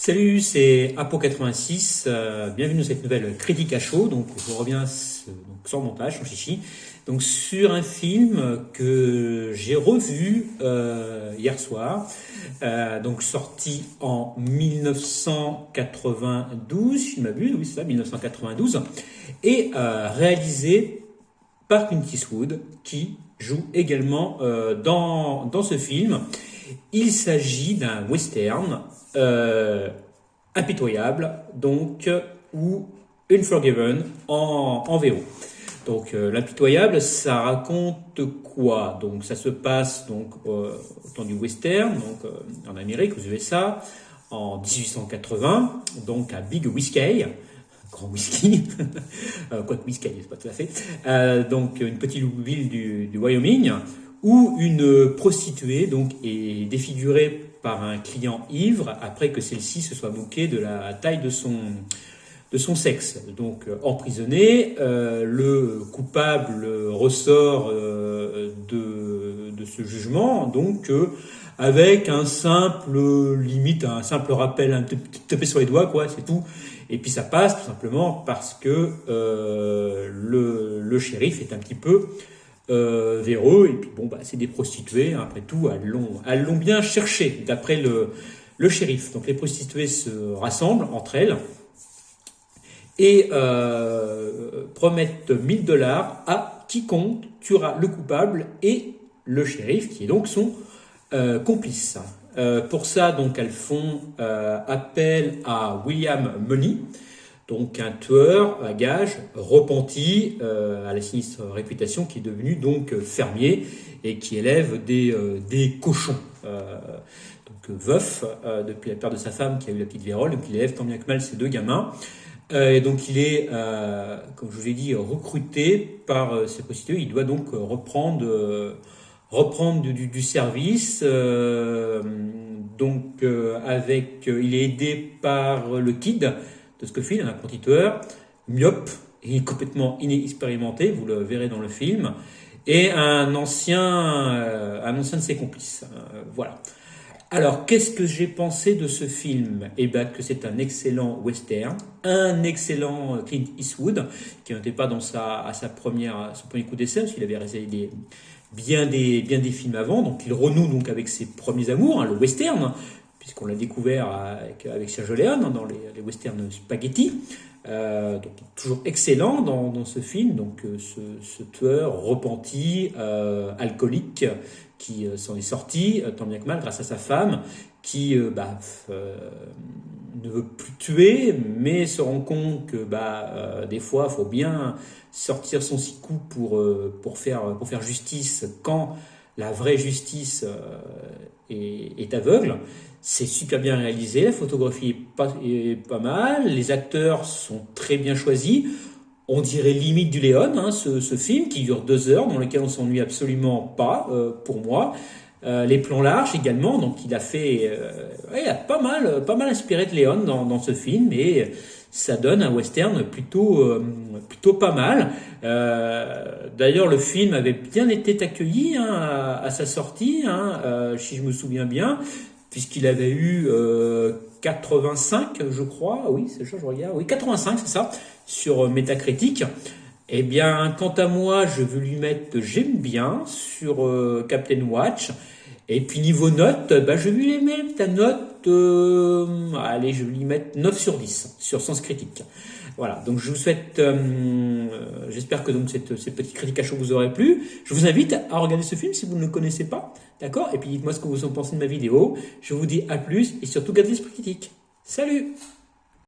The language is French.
Salut, c'est Apo86, bienvenue dans cette nouvelle critique à chaud. Donc je reviens sans montage, sans chichi, donc sur un film que j'ai revu hier soir, donc sorti en 1992, si je ne m'abuse, oui c'est ça, 1992, et réalisé par Clint Eastwood, qui joue également dans ce film. Il s'agit d'un western impitoyable, donc, ou Unforgiven en VO. Donc l'impitoyable, ça raconte quoi? Donc ça se passe donc au temps du western, donc en Amérique, aux USA, en 1880, donc à Big Whiskey, grand whisky, quoique whisky, c'est pas tout à fait, donc une petite ville du Wyoming, où une prostituée donc est défigurée par un client ivre après que celle-ci se soit moquée de la taille de son sexe. Donc emprisonné, le coupable ressort de ce jugement, donc avec un simple rappel, un taper sur les doigts, quoi, c'est tout. Et puis ça passe tout simplement parce que le shérif est un petit peu véreux, et puis bon, bah, c'est des prostituées, hein, après tout, elles l'ont bien cherché, d'après le shérif. Donc les prostituées se rassemblent entre elles et promettent $1000 à quiconque tuera le coupable et le shérif, qui est donc son complice. Pour ça, donc, elles font appel à William Munny, donc un tueur à gages repenti, à la sinistre réputation, qui est devenu donc fermier et qui élève des cochons. Donc veuf depuis la perte de sa femme qui a eu la petite vérole, donc il élève tant bien que mal ses deux gamins. Et donc il est, comme je vous ai dit, recruté par ces prostituées. Il doit donc reprendre du service. Donc il est aidé par le kid de Scofield, un conducteur myope et complètement inexpérimenté, vous le verrez dans le film, et un ancien de ses complices. Voilà. Alors, qu'est-ce que j'ai pensé de ce film? Eh bien, que c'est un excellent western, un excellent Clint Eastwood, qui n'était pas dans son premier coup d'essai, parce qu'il avait réalisé bien des films avant. Donc, il renoue donc avec ses premiers amours, hein, le western, puisqu'on l'a découvert avec Sergio Leone dans les westerns spaghetti. Donc toujours excellent dans ce film, donc ce tueur repenti, alcoolique, qui s'en est sorti tant bien que mal grâce à sa femme, qui ne veut plus tuer, mais se rend compte que des fois il faut bien sortir son six coups pour faire justice quand la vraie justice est aveugle. C'est super bien réalisé, la photographie est pas mal, les acteurs sont très bien choisis. On dirait limite du Léon, hein, ce film qui dure 2 heures, dans lequel on s'ennuie absolument pas, pour moi. Les plans larges également, donc il a pas mal inspiré de Léon dans ce film, et ça donne un western plutôt pas mal. D'ailleurs, le film avait bien été accueilli, hein, à sa sortie, hein, si je me souviens bien, puisqu'il avait eu 85, je crois, oui, c'est ça, je regarde, oui, 85, c'est ça, sur Metacritic. Eh bien, quant à moi, je veux lui mettre j'aime bien sur Captain Watch. Et puis niveau note, je vais lui mettre ta note, allez, je vais lui mettre 9 sur 10 sur Sens Critique. Voilà, donc je vous souhaite, j'espère que donc cette petite critique à chaud vous aura plu. Je vous invite à regarder ce film si vous ne le connaissez pas, d'accord? Et puis dites-moi ce que vous en pensez de ma vidéo. Je vous dis à plus et surtout gardez l'esprit critique. Salut!